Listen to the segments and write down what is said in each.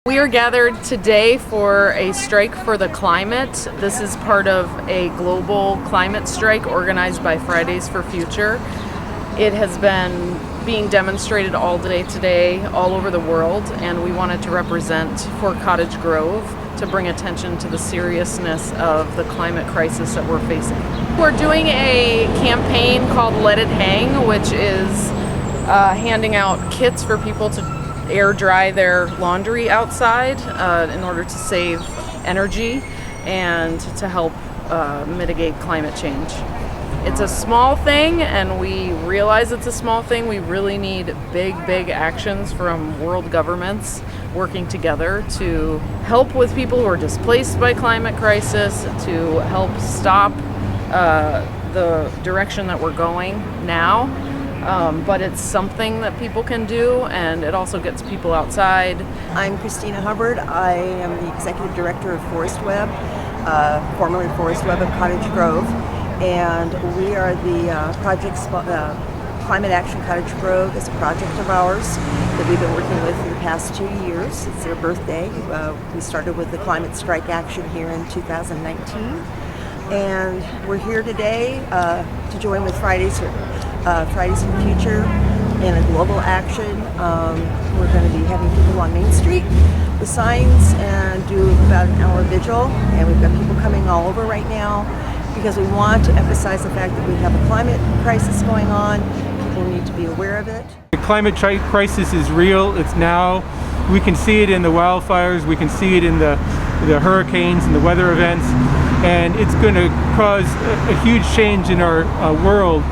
We are gathered today for a strike for the climate. This is part of a global climate strike organized by Fridays for Future. It has been being demonstrated all day today, all over the world, and we wanted to represent for Cottage Grove to bring attention to the seriousness of the climate crisis that we're facing. We're doing a campaign called Let It Hang, which is handing out kits for people to air dry their laundry outside in order to save energy and to help mitigate climate change. It's a small thing, and we realize it's a small thing. We really need big actions from world governments working together to help with people who are displaced by climate crisis, to help stop the direction that we're going now. But it's something that people can do, and it also gets people outside. I'm Christina Hubbard. I am the Executive Director of Forest Web, formerly Forest Web of Cottage Grove, and we are the Climate Action Cottage Grove is a project of ours that we've been working with for the past 2 years. It's their birthday. We started with the climate strike action here in 2019, and we're here today to join with Fridays for the Future in a global action. We're going to be having people on Main Street with signs and do about an hour vigil, and we've got people coming all over right now because we want to emphasize the fact that we have a climate crisis going on. People need to be aware of it. The climate crisis is real. It's now. We can see it in the wildfires, we can see it in the hurricanes and the weather events, and it's going to cause a huge change in our world.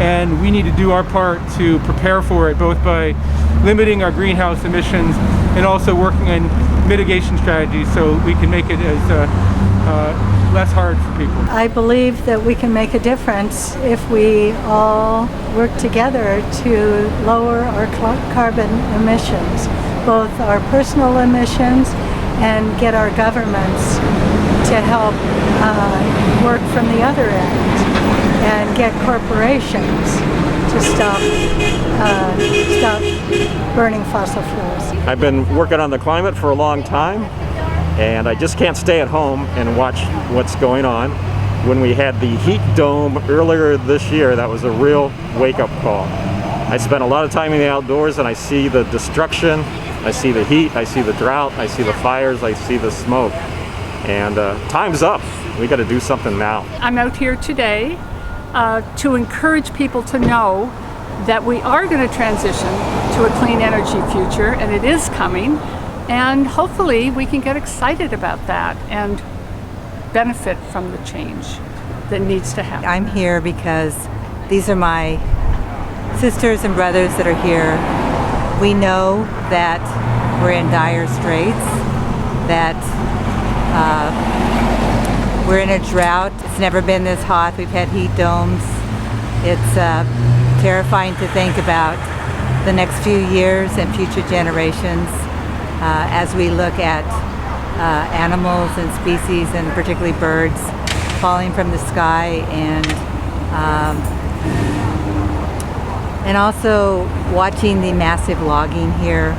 And we need to do our part to prepare for it, both by limiting our greenhouse emissions and also working on mitigation strategies so we can make it as less hard for people. I believe that we can make a difference if we all work together to lower our carbon emissions, both our personal emissions and get our governments to help work from the other end and get corporations to stop burning fossil fuels. I've been working on the climate for a long time, and I just can't stay at home and watch what's going on. When we had the heat dome earlier this year, that was a real wake-up call. I spent a lot of time in the outdoors, and I see the destruction, I see the heat, I see the drought, I see the fires, I see the smoke. And time's up. We got to do something now. I'm out here today to encourage people to know that we are going to transition to a clean energy future, and it is coming, and hopefully we can get excited about that and benefit from the change that needs to happen. I'm here because these are my sisters and brothers that are here. We know that we're in dire straits, that we're in a drought. It's never been this hot. We've had heat domes. It's terrifying to think about the next few years and future generations as we look at animals and species, and particularly birds, falling from the sky, and also watching the massive logging here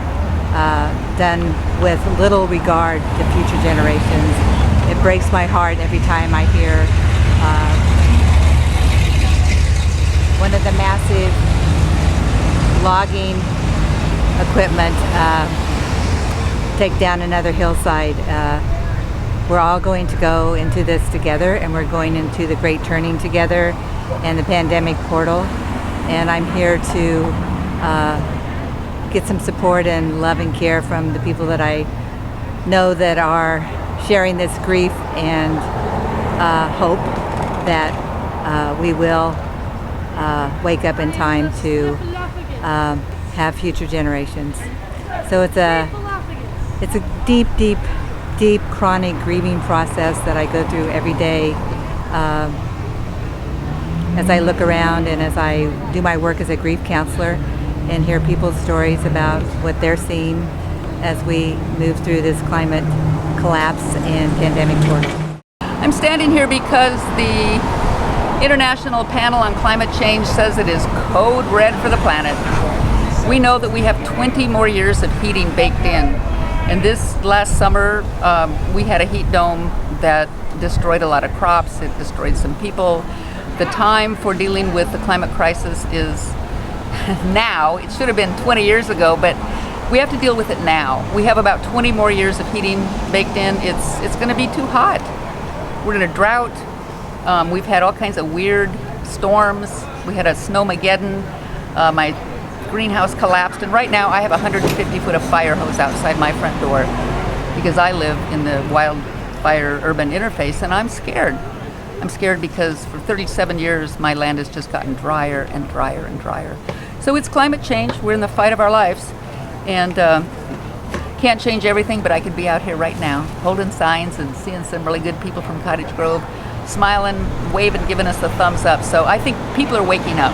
done with little regard to future generations. It breaks my heart every time I hear one of the massive logging equipment take down another hillside. We're all going to go into this together, and we're going into the great turning together and the pandemic portal. And I'm here to get some support and love and care from the people that I know that are sharing this grief, and hope that we will wake up in time to have future generations. So it's a deep chronic grieving process that I go through every day as I look around and as I do my work as a grief counselor and hear people's stories about what they're seeing as we move through this climate collapse and pandemic portal. I'm standing here because the International Panel on Climate Change says it is code red for the planet. We know that we have 20 more years of heating baked in. And this last summer, we had a heat dome that destroyed a lot of crops. It destroyed some people. The time for dealing with the climate crisis is now. It should have been 20 years ago, but we have to deal with it now. We have about 20 more years of heating baked in. It's going to be too hot. We're in a drought. We've had all kinds of weird storms. We had a snowmageddon. My greenhouse collapsed, and right now I have 150 foot of fire hose outside my front door because I live in the wildfire urban interface, and I'm scared. I'm scared because for 37 years my land has just gotten drier and drier and drier. So it's climate change. We're in the fight of our lives, and can't change everything, but I could be out here right now holding signs and seeing some really good people from Cottage Grove smiling, waving, giving us the thumbs up. So I think people are waking up.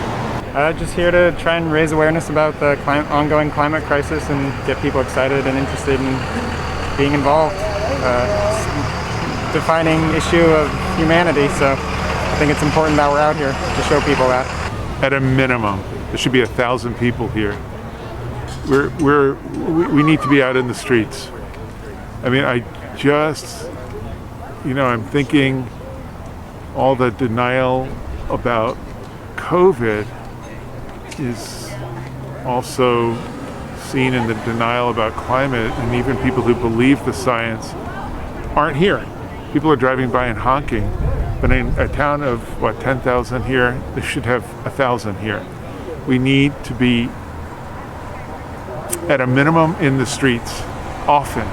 Just here to try and raise awareness about the ongoing climate crisis and get people excited and interested in being involved. It's a defining issue of humanity, so I think it's important that we're out here to show people that. At a minimum, there should be 1,000 people here. We need to be out in the streets. I mean, I'm thinking all the denial about COVID is also seen in the denial about climate, and even people who believe the science aren't here. People are driving by and honking, but in a town of 10,000 here, they should have 1,000 here. We need to be at a minimum in the streets often,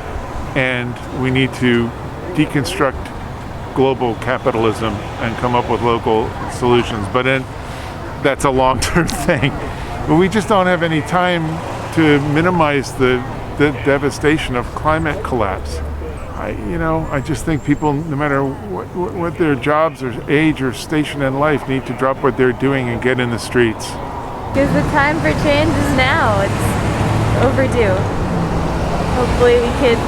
and we need to deconstruct global capitalism and come up with local solutions. But that's a long-term thing. But we just don't have any time to minimize the devastation of climate collapse. I just think people, no matter what their jobs or age or station in life, need to drop what they're doing and get in the streets. Because the time for change is now. It's overdue. Hopefully we could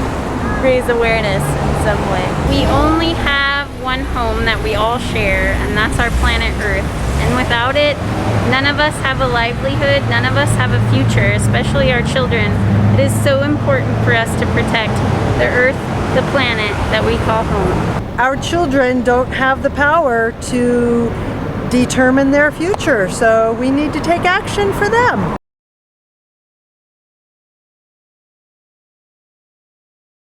raise awareness in some way. We only have one home that we all share, and that's our planet Earth. And without it, none of us have a livelihood, none of us have a future, especially our children. It is so important for us to protect the Earth, the planet that we call home. Our children don't have the power to determine their future, so we need to take action for them.